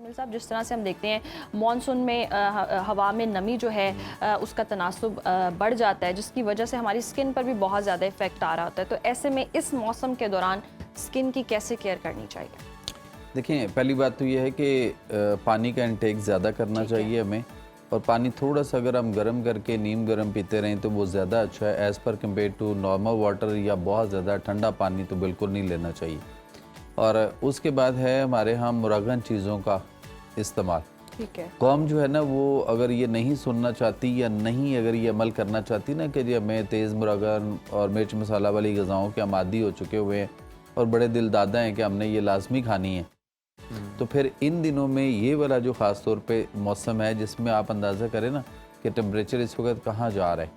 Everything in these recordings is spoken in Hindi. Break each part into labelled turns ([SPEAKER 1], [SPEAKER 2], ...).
[SPEAKER 1] शामिल साहब, जिस तरह से हम देखते हैं मॉनसून में हवा में नमी जो है उसका तनासुब बढ़ जाता है, जिसकी वजह से हमारी स्किन पर भी बहुत ज़्यादा इफेक्ट आ रहा होता है। तो ऐसे में इस मौसम के दौरान स्किन की कैसे केयर करनी चाहिए?
[SPEAKER 2] देखिए, पहली बात तो ये है कि पानी का इंटेक ज़्यादा करना चाहिए हमें, और पानी थोड़ा सा अगर हम गर्म करके नीम गर्म पीते रहें तो वो ज़्यादा अच्छा है as per compare to normal water, या बहुत ज़्यादा ठंडा पानी तो बिल्कुल नहीं लेना चाहिए। और उसके बाद है हमारे यहाँ मुरगन चीज़ों का इस्तेमाल।
[SPEAKER 1] ठीक है।
[SPEAKER 2] कौम जो है ना, वो अगर ये नहीं सुनना चाहती या नहीं अगर ये अमल करना चाहती ना कि जी हमें तेज़ मुरगन और मिर्च मसाला वाली ग़िज़ाओं के हम आदी हो चुके हुए हैं और बड़े दिल दादा हैं कि हमने ये लाजमी खानी है, तो फिर इन दिनों में ये वाला जो ख़ास तौर पे मौसम है जिसमें आप अंदाज़ा करें ना कि टेम्परेचर इस वक्त कहाँ जा रहा है।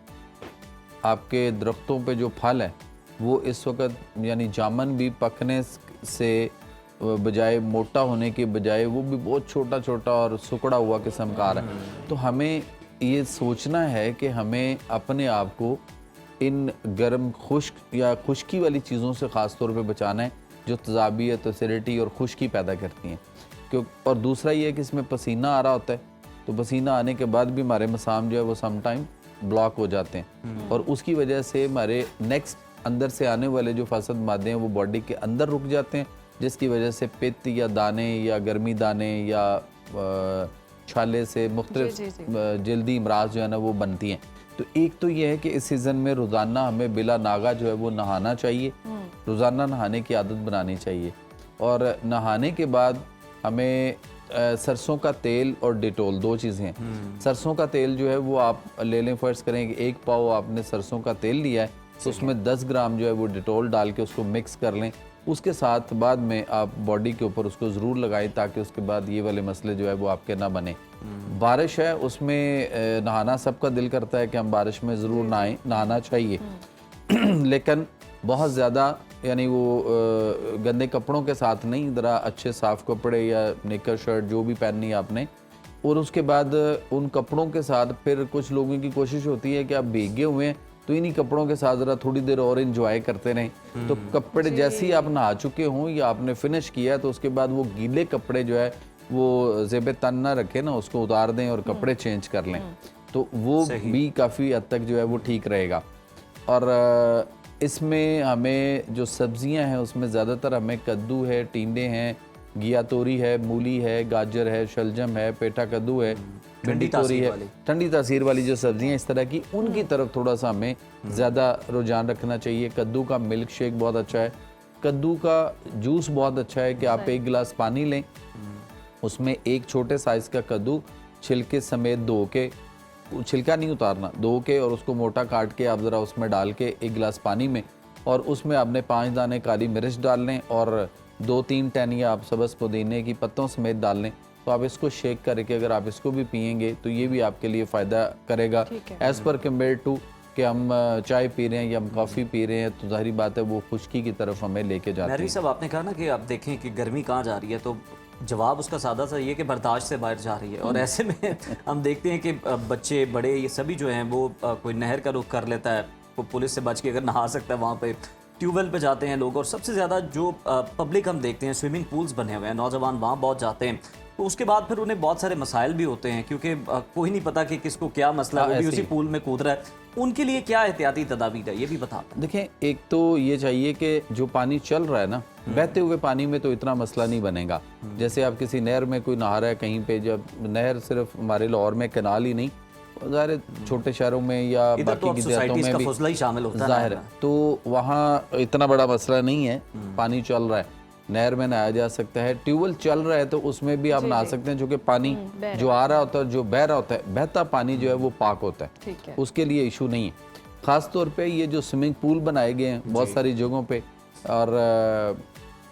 [SPEAKER 2] आपके दरख्तों पे जो फल है वो इस वक्त यानी जामन भी पकने से बजाय, मोटा होने के बजाय वो भी बहुत छोटा छोटा और सुकड़ा हुआ किस्म का आ रहा है। तो हमें ये सोचना है कि हमें अपने आप को इन गर्म खुश्क या खुश्की वाली चीज़ों से ख़ास तौर पे बचाना है जो तज़ाबियत, एसिडिटी और खुश्की पैदा करती हैं। क्यों? और दूसरा ये है कि इसमें पसीना आ रहा होता है, तो पसीना आने के बाद भी हमारे मसाम जो है वो सम टाइम ब्लॉक हो जाते हैं, और उसकी वजह से हमारे नेक्स्ट अंदर से आने वाले जो फासद मादे हैं वो बॉडी के अंदर रुक जाते हैं, जिसकी वजह से पित्त या दाने या गर्मी दाने या छाले से मुख्तलिफ जल्दी इमराज जो है ना वो बनती हैं। तो एक तो ये है कि इस सीज़न में रोज़ाना हमें बिला नागा जो है वो नहाना चाहिए, रोज़ाना नहाने की आदत बनानी चाहिए। और नहाने के बाद हमें सरसों का तेल और डिटोल, दो चीज़ें हैं। सरसों का तेल जो है वो आप ले लें, फ़र्ज़ करें कि 1 पाव आपने सरसों का तेल लिया है तो उसमें 10 ग्राम जो है वो डिटोल डाल के उसको मिक्स कर लें। उसके साथ बाद में आप बॉडी के ऊपर उसको ज़रूर लगाएं ताकि उसके बाद ये वाले मसले जो है वो आपके ना बने। बारिश है, उसमें नहाना सबका दिल करता है कि हम बारिश में ज़रूर नहाना चाहिए लेकिन बहुत ज़्यादा यानी वो गंदे कपड़ों के साथ नहीं, ज़रा अच्छे साफ़ कपड़े या निकर शर्ट जो भी पहननी है आपने, और उसके बाद उन कपड़ों के साथ फिर कुछ लोगों की कोशिश होती है कि आप भीगे हुए हैं तो इन्हीं कपड़ों के साथ ज़रा थोड़ी देर और एंजॉय करते रहें। तो कपड़े जैसे ही आप नहा चुके हों या आपने फिनिश किया तो उसके बाद वो गीले कपड़े जो है वो ज़ेब तन ना रखें ना, उसको उतार दें और कपड़े चेंज कर लें, तो वो भी काफ़ी हद तक जो है वो ठीक रहेगा। और इसमें हमें जो सब्जियां हैं उसमें ज़्यादातर हमें कद्दू है, टींडे हैं, घिया तोरी है, मूली है, गाजर है, शलजम है, पेठा कद्दू है, भिंडी तोरी है, ठंडी तासीर वाली जो सब्जियां इस तरह की, उनकी तरफ थोड़ा सा हमें ज़्यादा रुझान रखना चाहिए। कद्दू का मिल्क शेक बहुत अच्छा है, कद्दू का जूस बहुत अच्छा है कि आप 1 गिलास पानी लें, उसमें एक छोटे साइज़ का कद्दू छिलके समेत धो के, छिलका नहीं उतारना, धो के और उसको मोटा काट के आप ज़रा उसमें डाल के 1 गिलास पानी में, और उसमें आपने 5 दाने काली मिर्च डाल लें और 2-3 टहनियाँ आप सब्ज़ पुदीने की पत्तों समेत डाल लें। तो आप इसको शेक करके अगर आप इसको भी पियेंगे तो ये भी आपके लिए फ़ायदा करेगा एज़ पर कम्पेयर टू कि हम चाय पी रहे हैं या हम कॉफ़ी पी रहे हैं, तो ज़ाहिर बात है वो खुश्की की तरफ हमें लेके जाती है।
[SPEAKER 3] साहब, आपने कहा ना कि आप देखें कि गर्मी कहाँ जा रही है, तो जवाब उसका सादा सा ये कि बर्दाश्त से बाहर जा रही है। और ऐसे में हम देखते हैं कि बच्चे बड़े ये सभी जो हैं वो कोई नहर का रुख कर लेता है, वो पुलिस से बच के अगर नहा सकता है वहाँ पे, ट्यूबवेल पे जाते हैं लोग, और सबसे ज़्यादा जो पब्लिक हम देखते हैं स्विमिंग पूल्स बने हुए हैं, नौजवान वहाँ बहुत जाते हैं, तो उसके बाद फिर उन्हें बहुत सारे मसाइल भी होते हैं क्योंकि कोई नहीं पता कि किसको क्या मसला है, वो भी उसी पूल में कूद रहा है। उनके लिए क्या एहतियाती तदाबीर है ये भी बता दें।
[SPEAKER 2] देखें, एक तो ये चाहिए कि जो पानी चल रहा है ना, बहते हुए पानी में तो इतना मसला नहीं बनेगा। जैसे आप किसी नहर में कोई नहा रहा है कहीं पे, जब नहर सिर्फ हमारे लाहौर में कैनाल ही नहीं, ज़ाहिर छोटे शहरों में या बाकी की देहातों में भी
[SPEAKER 3] शामिल होता है,
[SPEAKER 2] ज़ाहिर है, तो वहाँ इतना बड़ा मसला नहीं है, पानी चल रहा है, नहर में नहाया जा सकता है। ट्यूबवेल चल रहा है तो उसमें भी आप नहा सकते हैं, जो कि पानी जो आ रहा होता है, जो बह रहा होता है, बहता पानी जो है वो पाक होता है, उसके लिए इशू नहीं है। ख़ास तौर पे ये जो स्विमिंग पूल बनाए गए हैं बहुत सारी जगहों पे, और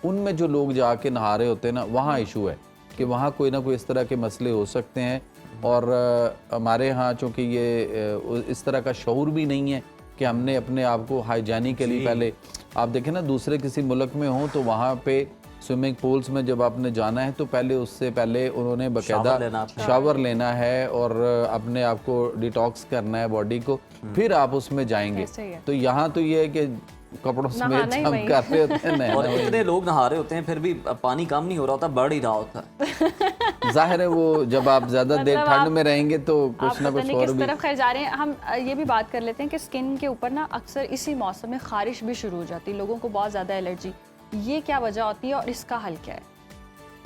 [SPEAKER 2] उनमें जो लोग जाके नहा रहे होते हैं ना, वहाँ इशू है कि वहाँ कोई ना कोई इस तरह के मसले हो सकते हैं। और हमारे यहाँ चूँकि ये इस तरह का शऊर भी नहीं है कि हमने अपने आप को हाइजीनिक के लिए, पहले आप देखें ना दूसरे किसी मुल्क में हो तो वहाँ पे स्विमिंग पूल्स में जब आपने जाना है तो पहले उससे पहले उन्होंने बाकायदा शावर लेना है और अपने आप को डिटॉक्स करना है बॉडी को, फिर आप उसमें जाएंगे। तो यहाँ तो ये है कि कपड़ों समेत
[SPEAKER 1] नहाना ही
[SPEAKER 2] हम
[SPEAKER 1] वही।
[SPEAKER 2] कर रहे होते हैं
[SPEAKER 3] और
[SPEAKER 2] नहाना
[SPEAKER 3] इतने लोग नहा रहे होते हैं फिर भी पानी कम नहीं हो रहा होता, बढ़ ही रहा होता है।
[SPEAKER 2] वही। जाहिर है वो जब आप ज़्यादा देर
[SPEAKER 1] मतलब
[SPEAKER 2] ठंड
[SPEAKER 1] आप-
[SPEAKER 2] में रहेंगे तो
[SPEAKER 1] आप
[SPEAKER 2] कुछ ना
[SPEAKER 1] पता
[SPEAKER 2] कुछ
[SPEAKER 1] नहीं
[SPEAKER 2] और
[SPEAKER 1] किस
[SPEAKER 2] भी।
[SPEAKER 1] तरफ खैर जा रहे हैं। हम ये भी बात कर लेते हैं कि स्किन के ऊपर ना अक्सर इसी मौसम में खारिश भी शुरू हो जाती है, लोगों को बहुत ज़्यादा एलर्जी। ये क्या वजह होती है और इसका हल क्या है?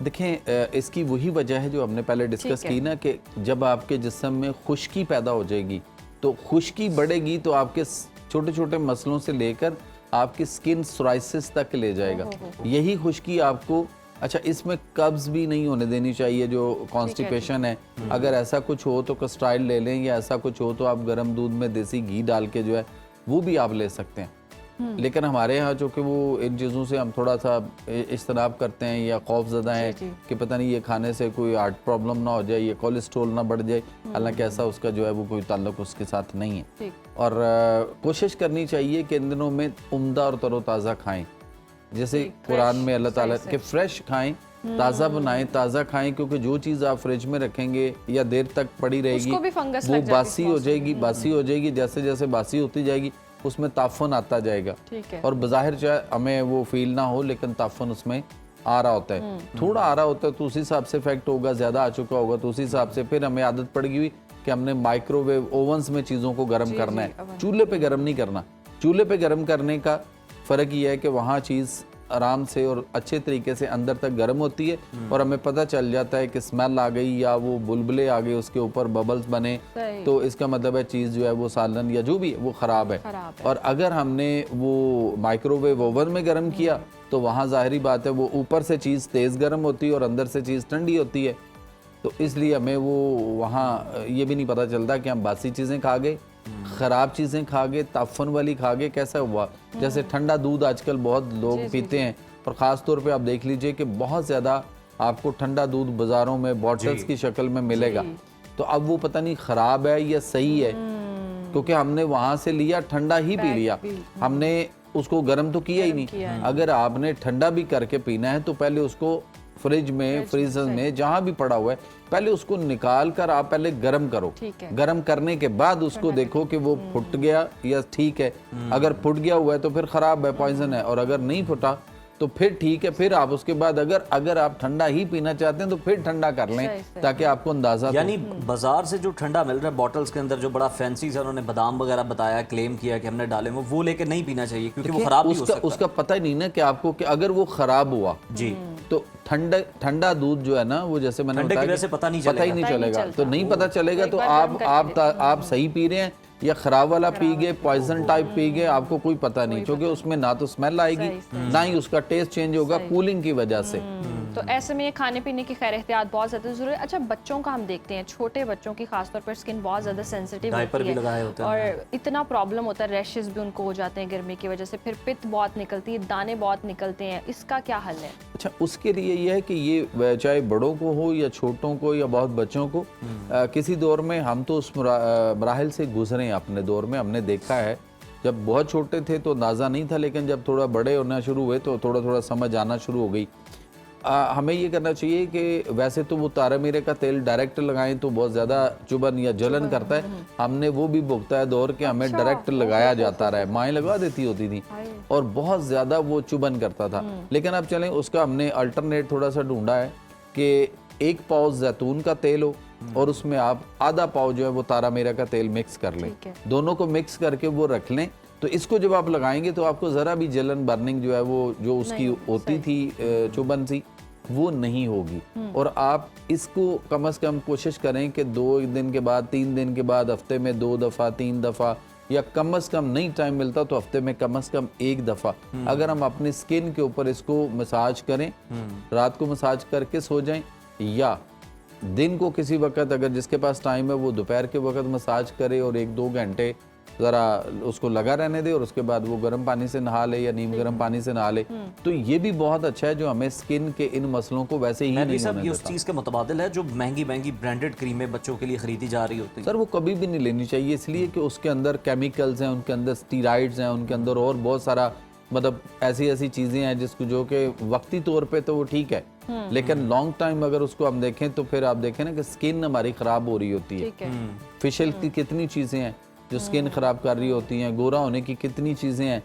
[SPEAKER 2] देखें, इसकी वही वजह है जो हमने पहले डिस्कस
[SPEAKER 1] ठीक है।
[SPEAKER 2] की ना, कि जब आपके जिस्म में खुश्की पैदा हो जाएगी तो खुश्की बढ़ेगी तो आपके छोटे छोटे मसलों से लेकर आपकी स्किन सोराइसिस तक ले जाएगा। यही खुश्की आपको, अच्छा इसमें कब्ज़ भी नहीं होने देनी चाहिए, जो कॉन्स्टिपेशन है। अगर ऐसा कुछ हो तो कस्ट्राइल ले लें, या ऐसा कुछ हो तो आप गर्म दूध में देसी घी डाल के जो है वो भी आप ले सकते हैं। लेकिन हमारे यहाँ जो कि वो इन चीज़ों से हम थोड़ा सा इज्तनाब करते हैं या खौफज़दा हैं
[SPEAKER 1] जी, जी।
[SPEAKER 2] कि पता नहीं ये खाने से कोई हार्ट प्रॉब्लम ना हो जाए, ये कोलेस्ट्रोल ना बढ़ जाए। हालांकि ऐसा उसका जो है वो कोई ताल्लुक उसके साथ नहीं है।
[SPEAKER 1] ठीक।
[SPEAKER 2] और कोशिश करनी चाहिए कि इन दिनों में उम्दा और तरोताज़ा खाएं, जैसे कुरान में अल्लाह ताला
[SPEAKER 1] सही
[SPEAKER 2] के फ्रेश खाएं, ताज़ा बनाएं, ताज़ा खाएं, क्योंकि जो चीज़ आप फ्रिज में रखेंगे या देर तक पड़ी रहेगी
[SPEAKER 1] उसको भी फंगस
[SPEAKER 2] वो
[SPEAKER 1] लग जाती है
[SPEAKER 2] बासी
[SPEAKER 1] इस
[SPEAKER 2] हो
[SPEAKER 1] मौसम
[SPEAKER 2] जाएगी। बासी हो जाएगी, जैसे जैसे बासी होती जाएगी उसमें ताफन आता जाएगा।
[SPEAKER 1] ठीक है।
[SPEAKER 2] और बज़ाहिर चाहे हमें वो फील ना हो, लेकिन ताफन उसमें आ रहा होता है। थोड़ा आ रहा होता है तो उसी हिसाब से इफेक्ट होगा, ज़्यादा आ चुका होगा तो उसी हिसाब से फिर हमें आदत पड़ गई कि हमने माइक्रोवेव ओवंस में चीज़ों को गर्म करना है, चूल्हे पे गर्म नहीं करना। चूल्हे पे गर्म करने का फ़र्क ये है कि वहाँ चीज़ आराम से और अच्छे तरीके से अंदर तक गर्म होती है और हमें पता चल जाता है कि स्मेल आ गई या वो बुलबुले आ गए, उसके ऊपर बबल्स बने,
[SPEAKER 1] सही।
[SPEAKER 2] तो इसका मतलब है चीज़ जो है वो सालन या जो भी है वो ख़राब है।
[SPEAKER 1] खराब है।
[SPEAKER 2] और अगर हमने वो माइक्रोवेव ओवन में गर्म किया तो वहाँ ज़ाहिरी बात है वो ऊपर से चीज़ तेज़ गर्म होती है और अंदर से चीज़ ठंडी होती है। तो इसलिए हमें वो वहाँ ये भी नहीं पता चलता कि हम बासी चीज़ें खा गए, ख़राब चीज़ें खा गए, ताफ़न वाली खा गए। कैसा हुआ, जैसे ठंडा दूध आजकल बहुत लोग पीते हैं, और ख़ास तौर पे आप देख लीजिए कि बहुत ज़्यादा आपको ठंडा दूध बाज़ारों में बॉटल्स की शक्ल में मिलेगा। तो अब वो पता नहीं ख़राब है या सही है, क्योंकि हमने वहाँ से लिया ठंडा ही पी लिया, हमने उसको गर्म तो किया ही नहीं। अगर आपने ठंडा भी करके पीना है तो पहले उसको फ्रिज में, फ्रीजर में, जहाँ भी पड़ा हुआ है, पहले उसको निकाल कर आप पहले गर्म करो।
[SPEAKER 1] ठीक है।
[SPEAKER 2] गर्म करने के बाद उसको देखो कि वो फुट गया या ठीक है। अगर फुट गया हुआ है तो फिर ख़राब है, पॉइजन है। और अगर नहीं फुटा तो फिर ठीक है, फिर आप उसके बाद अगर आप ठंडा ही पीना चाहते हैं तो फिर ठंडा कर लें,
[SPEAKER 1] सही।
[SPEAKER 2] ताकि आपको अंदाज़ा तो
[SPEAKER 3] यानी बाजार से जो ठंडा मिल रहा है बॉटल्स के अंदर, जो बड़ा फैंसी सा उन्होंने बादाम वगैरह बताया, क्लेम किया कि हमने डाले, वो लेके नहीं पीना चाहिए क्योंकि वो खराब भी हो सकता है।
[SPEAKER 2] उसका पता ही नहीं ना कि आपको कि अगर वो खराब हुआ
[SPEAKER 3] जी,
[SPEAKER 2] तो ठंडा दूध जो है ना, वो जैसे मैंने
[SPEAKER 3] ठंडे की
[SPEAKER 2] बताया
[SPEAKER 3] वजह
[SPEAKER 2] कि
[SPEAKER 3] से पता नहीं
[SPEAKER 2] ही नहीं
[SPEAKER 1] चलेगा।
[SPEAKER 2] चलेगा। तो नहीं पता चलेगा
[SPEAKER 1] एक
[SPEAKER 2] तो
[SPEAKER 1] बार गर्म करके
[SPEAKER 2] आप सही पी रहे हैं या खराब वाला पी गए, पॉइजन टाइप पी गए, आपको कोई पता नहीं, क्योंकि उसमें ना तो स्मेल आएगी ना ही उसका टेस्ट चेंज होगा कूलिंग की वजह से।
[SPEAKER 1] तो ऐसे में ये खाने पीने की खैर एहतियात बहुत ज़्यादा ज़रूरी है। अच्छा, बच्चों का हम देखते हैं, छोटे बच्चों की खासतौर पर स्किन बहुत ज़्यादा सेंसिटिव
[SPEAKER 3] डायपर
[SPEAKER 1] होती
[SPEAKER 3] भी
[SPEAKER 1] है
[SPEAKER 3] लगाए होते हैं।
[SPEAKER 1] और इतना प्रॉब्लम होता है, रैशेस भी उनको हो जाते हैं गर्मी की वजह से, फिर पित्त बहुत निकलती है, दाने बहुत निकलते हैं। इसका क्या हल है?
[SPEAKER 2] अच्छा, उसके लिए ये है कि ये चाहे बड़ों को हो या छोटों को या बहुत बच्चों को, किसी दौर में हम तो उस मराहिल से गुजरे हैं। अपने दौर में हमने देखा है, जब बहुत छोटे थे तो अंदाज़ा नहीं था, लेकिन जब थोड़ा बड़े होना शुरू हुए तो थोड़ा थोड़ा समझ आना शुरू हो गई। हमें ये करना चाहिए कि वैसे तो वो तारा मीरे का तेल डायरेक्ट लगाएं तो बहुत ज़्यादा चुभन या जलन करता है। हमने वो भी भुगता है दौर के, हमें डायरेक्ट लगाया जाता रहा है, माएँ लगा देती होती थी और बहुत ज़्यादा वो चुभन करता था। लेकिन अब चलें, उसका हमने अल्टरनेट थोड़ा सा ढूंढा है कि 1 पाव जैतून का तेल हो और उसमें आप आधा पाव जो है वो तारा मीरा का तेल मिक्स कर लें, दोनों को मिक्स करके वो रख लें। तो इसको जब आप लगाएंगे तो आपको ज़रा भी जलन, बर्निंग जो है वो जो उसकी होती थी चुभन सी, वो नहीं होगी। और आप इसको कम से कम कोशिश करें कि 2 दिन के बाद, 3 दिन के बाद, हफ्ते में 2 दफ़ा, 3 दफ़ा, या कम से कम नहीं टाइम मिलता तो हफ्ते में कम से कम 1 दफ़ा अगर हम अपनी स्किन के ऊपर इसको मसाज करें, रात को मसाज करके सो जाएं, या दिन को किसी वक्त अगर जिसके पास टाइम है वो दोपहर के वक्त मसाज करे और 1-2 घंटे ज़रा उसको लगा रहने दे और उसके बाद वो गर्म पानी से नहा ले या नीम गर्म पानी से नहा ले, तो ये भी बहुत अच्छा है, जो हमें स्किन के इन मसलों को वैसे ही नहीं
[SPEAKER 3] सब
[SPEAKER 2] होने
[SPEAKER 3] ये उस
[SPEAKER 2] देता।
[SPEAKER 3] चीज़ के मुतबादिल है जो महंगी महंगी ब्रांडेड क्रीमें बच्चों के लिए खरीदी जा रही होती है।
[SPEAKER 2] सर वो कभी भी नहीं लेनी चाहिए, इसलिए कि उसके अंदर केमिकल्स हैं, उनके अंदर स्टीराइड्स हैं, उनके अंदर और बहुत सारा मतलब ऐसी चीज़ें हैं जिसको जो कि वक्ती तौर पे तो वो ठीक है, लेकिन लॉन्ग टाइम अगर उसको हम देखें तो फिर आप देखें ना कि स्किन हमारी ख़राब हो रही होती है। फेशियल की कितनी चीज़ें हैं जो स्किन ख़राब कर रही होती हैं, गोरा होने की कितनी चीज़ें हैं,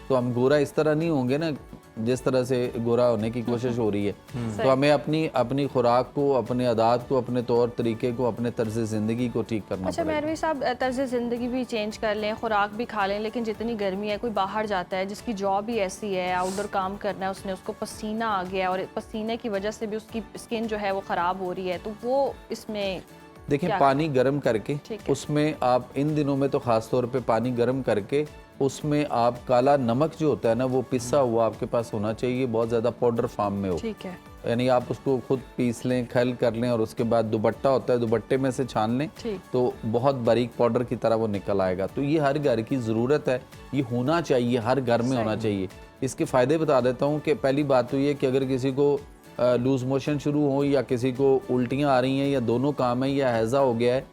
[SPEAKER 2] तो हम गोरा इस तरह नहीं होंगे ना जिस तरह से गोरा होने की कोशिश हो रही है। तो हमें अपनी खुराक को, अपने आदात को, अपने तौर तरीके को, अपने तर्ज ज़िंदगी को ठीक करना
[SPEAKER 1] अच्छा
[SPEAKER 2] पड़ेगा।
[SPEAKER 1] मेहरवी साहब, तर्ज ज़िंदगी भी चेंज कर लें, खुराक भी खा लें, लेकिन जितनी गर्मी है, कोई बाहर जाता है जिसकी जॉब ही ऐसी है, आउटडोर काम करना है उसने, उसको पसीना आ गया और पसीने की वजह से भी उसकी स्किन जो है वो ख़राब हो रही है, तो वो इसमें
[SPEAKER 2] देखिए पानी गर्म करके
[SPEAKER 1] ठीक है।
[SPEAKER 2] उसमें आप इन दिनों में तो ख़ास तौर पे पानी गर्म करके उसमें आप काला नमक जो होता है ना वो पिसा हुआ आपके पास होना चाहिए, बहुत ज़्यादा पाउडर फॉर्म में हो,
[SPEAKER 1] ठीक है,
[SPEAKER 2] यानी आप उसको खुद पीस लें, खल कर लें और उसके बाद दुपट्टा होता है दुपट्टे में से छान लें
[SPEAKER 1] ठीक।
[SPEAKER 2] तो बहुत बारीक पाउडर की तरह वो निकल आएगा। तो ये हर घर की ज़रूरत है, ये होना चाहिए, हर घर में होना चाहिए। इसके फ़ायदे बता देता हूँ कि पहली बात तो ये कि अगर किसी को लूज़ मोशन शुरू हो या किसी को उल्टियाँ आ रही हैं या दोनों काम है या हैज़ा हो गया है,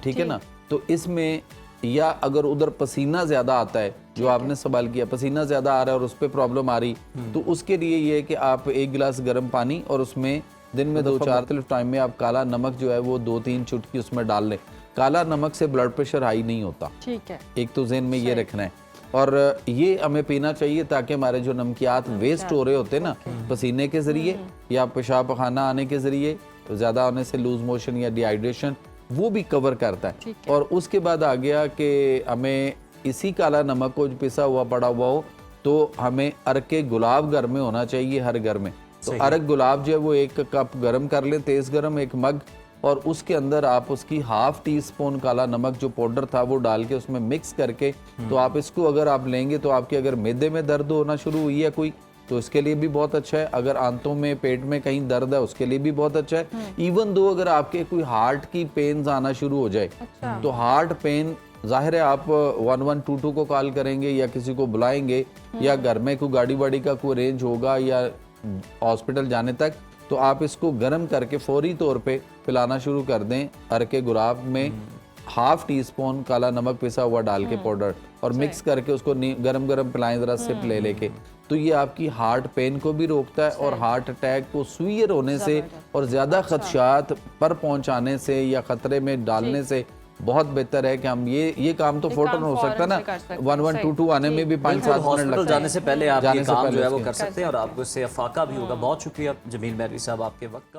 [SPEAKER 2] ठीक है ना, तो इसमें या अगर उधर पसीना ज़्यादा आता है, जो आपने सवाल किया पसीना ज़्यादा आ रहा है और उस पर प्रॉब्लम आ रही, तो उसके लिए ये है कि आप 1 गिलास गर्म पानी और उसमें दिन में 2-4 टाइम में आप काला नमक जो है वो 2-3 चुटकी उसमें डाल लें। काला नमक से ब्लड प्रेशर हाई नहीं होता,
[SPEAKER 1] ठीक है,
[SPEAKER 2] एक तो ज़हन में ये रखना है। और ये हमें पीना चाहिए ताकि हमारे जो नमकियात वेस्ट हो रहे होते हैं ना पसीने के ज़रिए या पेशाब पखाना आने के ज़रिए, ज़्यादा होने से लूज़ मोशन या डिहाइड्रेशन, वो भी कवर करता है। और उसके बाद आ गया कि हमें इसी काला नमक को जो पिसा हुआ पड़ा हुआ हो तो हमें अरके गुलाब घर में होना चाहिए, हर घर में। तो अरक गुलाब जो है वो 1 कप गर्म कर लें, तेज़ गर्म, 1 मग, और उसके अंदर आप उसकी ½ टीस्पून काला नमक जो पाउडर था वो डाल के उसमें मिक्स करके, तो आप इसको अगर आप लेंगे तो आपके अगर मैदे में दर्द होना शुरू हुई है कोई तो इसके लिए भी बहुत अच्छा है, अगर आंतों में पेट में कहीं दर्द है उसके लिए भी बहुत अच्छा है। इवन दो अगर आपके कोई हार्ट की पेन्स आना शुरू हो जाए तो हार्ट पेन जाहिर है आप 1122 को कॉल करेंगे या किसी को बुलाएंगे या घर में कोई गाड़ी वाड़ी का कोई अरेंज होगा या हॉस्पिटल जाने तक, तो आप इसको गर्म करके फौरी तौर पे पिलाना शुरू कर दें। अरके गुलाब में ½ टीस्पून काला नमक पिसा हुआ डाल के पाउडर और मिक्स करके उसको गरम गरम पिलाएं ज़रा सिप ले लेके, तो ये आपकी हार्ट पेन को भी रोकता है और हार्ट अटैक को सुइर होने से और ज़्यादा खदशात पर पहुंचाने से या ख़तरे में डालने से बहुत बेहतर है कि हम ये काम तो फौरन हो सकता है ना, 1122 आने में भी 5-7 मिनट लगता है।
[SPEAKER 3] जाने से पहले आप ये काम जो है वो कर सकते हैं और आपको इससे अफाका भी होगा। बहुत शुक्रिया जमील मेहरवी साहब आपके वक्त का।